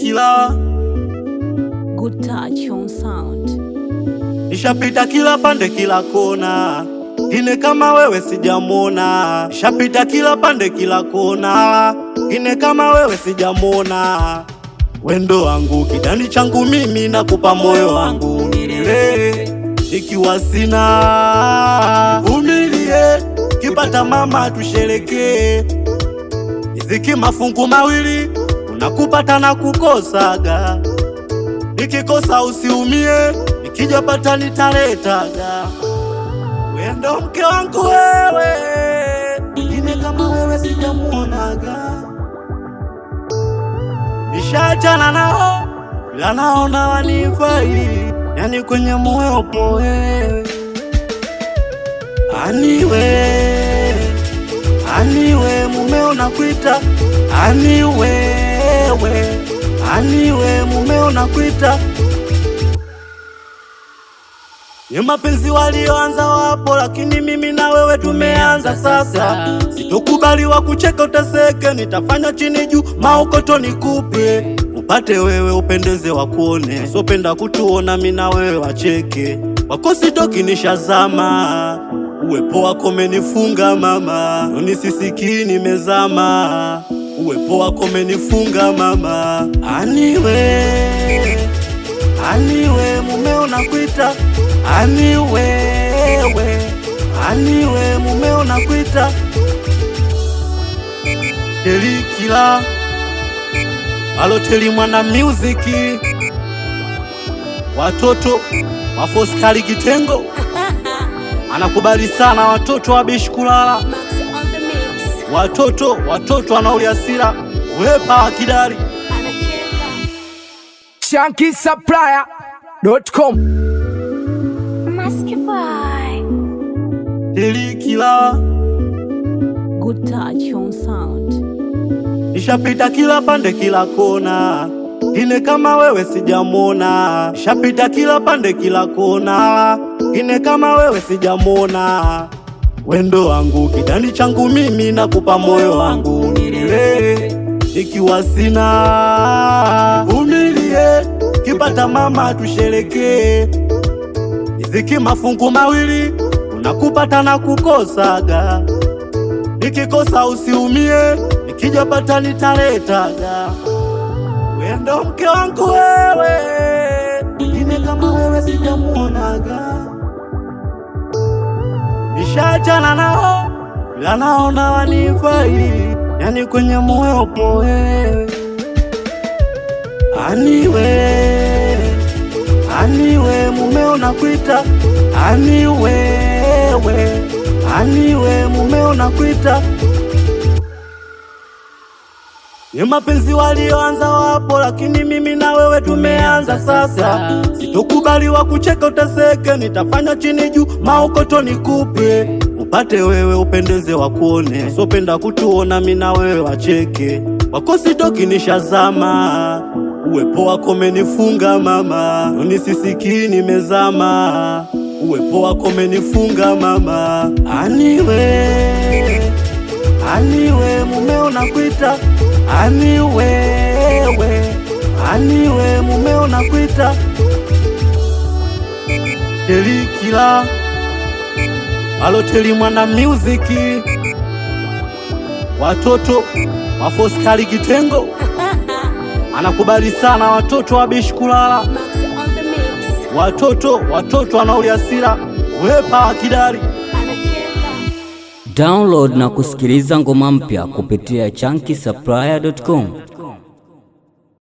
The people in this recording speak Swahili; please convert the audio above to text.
Killer. Good touch on sound. Nishapita kila pande kila kona, ine kama wewe sijamona. Nishapita kila pande kila kona, ine kama wewe sijamona. Wendo wangu kidani changu mimi nakupa moyo wangu nilele, ikiwa sina umilie, kipata mama tushereke. Iziki mafungu mawili, unakupata na kukosaga. Nikikosa usiumie, nikijapata nitaletaga. Wendo mke wangu wewe, ine kama wewe sijamuonaga. Nishachana nao, ila naona wanifai, yani kwenye moyo upo wewe. Aniwe mumeo nakuita, aniwe mumeo nakuita. Ni mapenzi walioanza wapo, lakini mimi na wewe tumeanza sasa. Sitokubaliwa kucheka utaseke, nitafanya chini juu maokoto nikupe. Upate wewe upendeze wakuone, sopenda kutuona mimi na wewe wacheke. Wako sitoki nishazama, uwepo wako menifunga mama. Unisisiki nimezama, uwepo wako menifunga mama. Aniwe mumeo nakuita, aniwe mumeo nakuita. Killer. Aloteli mwana muziki, watoto mafoskali kitengo. Anakubali sana watoto wa bishi kulala, watoto wanaulia sira, wepa wakidari. ShankySupplier.com. Killer. Good touch on sound. Nishapita kila pande kila kona, ine kama wewe sijamona. Nishapita kila pande kila kona, ine kama wewe sijamona. Wendo wangu kidani changu mimi nakupa moyo wangu nilele, ikiwa sina umilie, kipata mama tushereke. Iziki mafungu mawili, unakupata na kukosaga. Nikikosa usiumie, nikijapata nitaletaga. Wendo mke wangu wewe, ine kama wewe sijamuonaga. Nishachana nao, ila naona wanifai, yani kwenye moyo upo wewe. Aniwe mumeo nakuita, aniwe mumeo nakuita. Ni mapenzi walioanza wapo, lakini mimi na wewe tumeanza sasa. Sitokubaliwa kucheka utaseke, nitafanya chini juu maokoto nikupe. Upate wewe upendeze wakuone, sopenda kutuona mimi na wewe wacheke. Wako sitoki nishazama, uwepo wako menifunga mama. Unisisiki nimezama, uwepo wako menifunga mama. Aniwe mumeo nakuita, aniwe mumeo nakuita. Killer. Aloteli mwana muziki, watoto mafoskali kitengo. Anakubali sana watoto wa bishi kulala, watoto wanaulia sira, wepa wakidari. Download na kusikiliza ngoma mpya kupitia ShankySupplier.com.